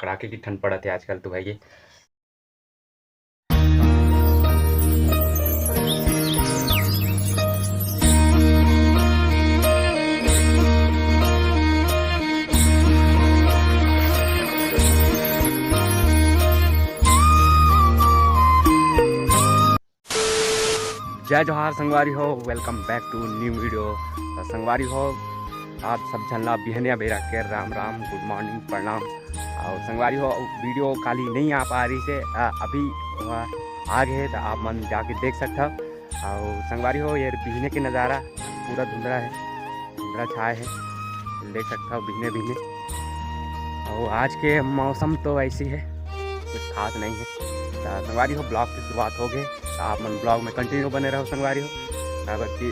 कड़ाके की ठंड पड़त है आजकल तो भाई। जय जोहार संगवारी हो, welcome back to new video. संगवारी हो आप सब झनला बिहनिया बेरा के राम राम, गुड मॉर्निंग, प्रणाम। और संगवारी हो वीडियो खाली नहीं आ पा रही से अभी आ गए तो आप मन जाके देख सकते हो। और संगवारी हो ये बिहने के नज़ारा पूरा धुंधला है, धुंधला छाए है, देख सकते हो बिहने बिहने। और आज के मौसम तो ऐसी है, कुछ खास नहीं है। तो संगवारी हो ब्लॉग की शुरुआत हो गई, आप मन ब्लॉग में कंटिन्यू बने रहो संगवारी हो। बल्कि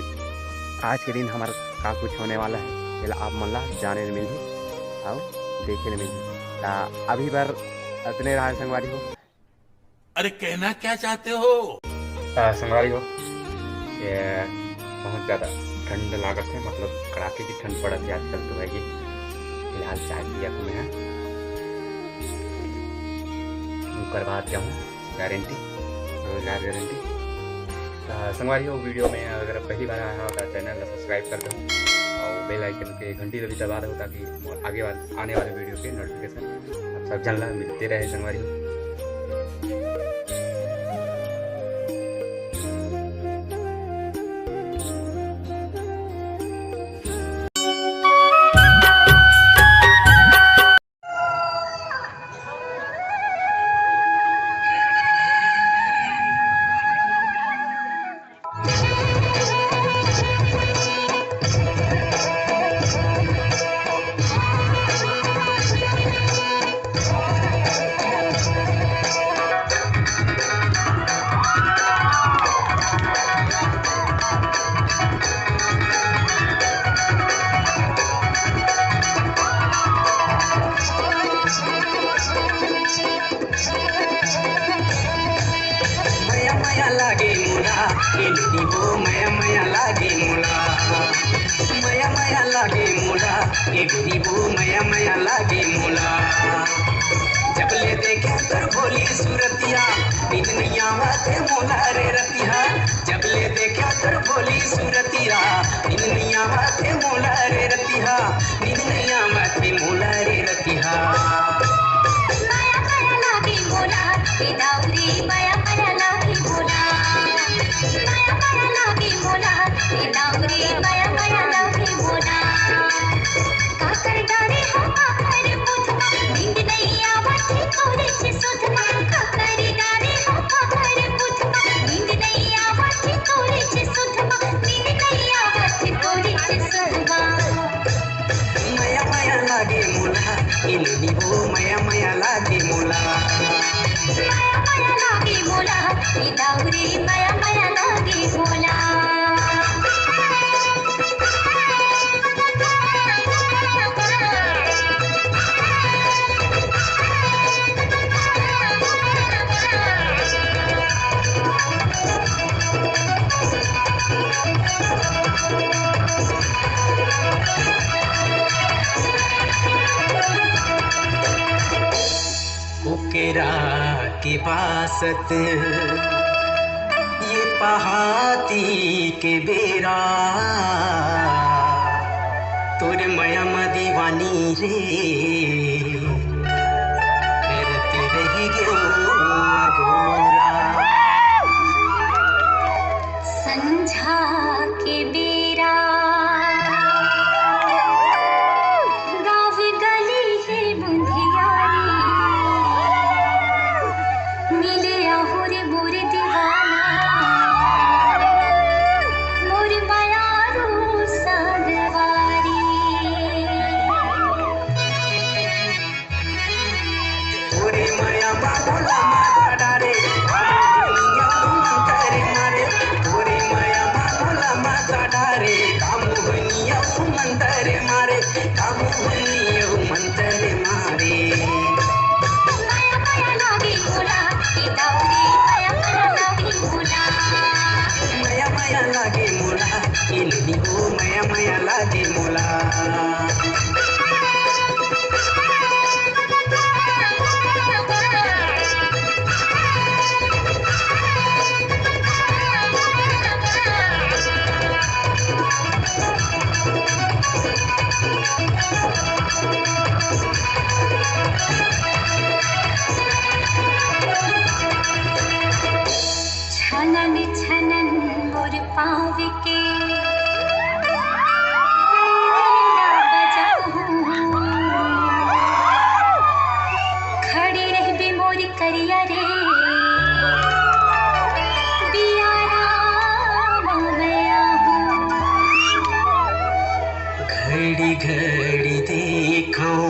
आज के दिन हमारा का कुछ होने वाला है ये आप मन ला जाने मिल और देखे मिल। अभी बार इतने रहा संगवारी हो। अरे कहना क्या चाहते हो? संगवारी हो ये बहुत ज़्यादा ठंड लागत है, मतलब कड़ाके की ठंड पड़त है आजकल तो है। फिलहाल चाय पिया तो मैं ऊपर बात जाऊँ गारंटी, रोजगार गारंटी। संगवारी हो वीडियो में अगर पहली बार आया हो तो चैनल को सब्सक्राइब कर दो और बेल आइकन के घंटी भी दबा दो ताकि आगे आने वाले वीडियो के नोटिफिकेशन आप सब जानला मिलते रहे संगवारी हो। मया लागे मोला एलडी हो, मया लागे मोला, मया लागे मोला एलडी हो, मया लागे मोला। जब ले देखे तर भोली सूरतिया दिन नहीं आवते मोला रे रतिया। जब ले देखे तर भोली सूरतिया दिन नहीं आवते मोला रे रतिया, दिन नहीं आवते मोला रे रतिया। मया लागे मोला ए दाऊरी, मया लागे मोला, मया लागे मोला ए दाऊरी, मया लागे मोला। काकर डारे हो काकर मुझमा नींद नहीं आवती थोड़ी सी सुधमा। काकर डारे हो काकर मुझमा नींद नहीं आवती थोड़ी सी सुधमा, नींद नहीं आवती थोड़ी सी सुधमा। मया लागे मोला एलडी हो, मया लागे मोला, मया लागे मोला ए दाऊरी, मया लागे मोला। उकेरा के बासत ये पहाती के बेरा, तोर मया दीवानी रे करते रही गयो गोरा। संझा के बेरा गाँव गली है बुंधियारी, मिले आहुर मोर दीवाना, मोर मायारू सागवारी। तोरे मया बोला माता डारे कामुनिया मंतरे मारे, तोरे मया बोला माता डारे कामुनिया मंतरे मारे, कामुनिया मंतरे मारे। मया लागे मोला ए दाऊरी, मया लागे मोला, मया लागे मोला एलडी हो, मया लागे मोला। घड़ी घड़ी देखूं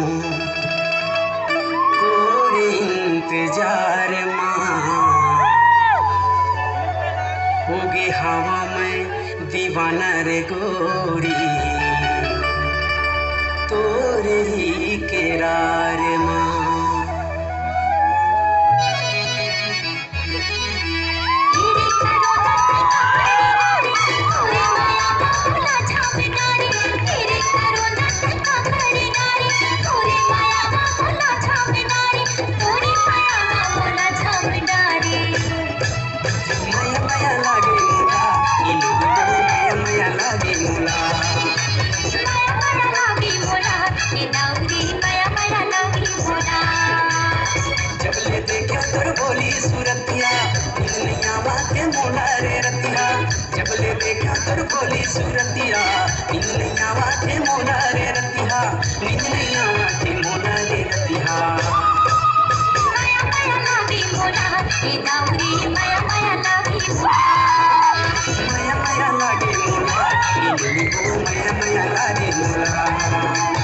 तोरे इंतजार मां, होगे हवा में दीवाना रे गोरी, तोरे ही केरार मां। जबले देखा तोर बोली सूरतिया निया माथे मोला रे रतिया, जबले देखा तोर बोली सूरतिया निया माथे मोला रे रतिया, निया माथे मोला रे रतिया। माया माया लागी मोला ए दावरी, माया माया लागी मोला, माया माया लागे मोला, माया माया लागे मोला।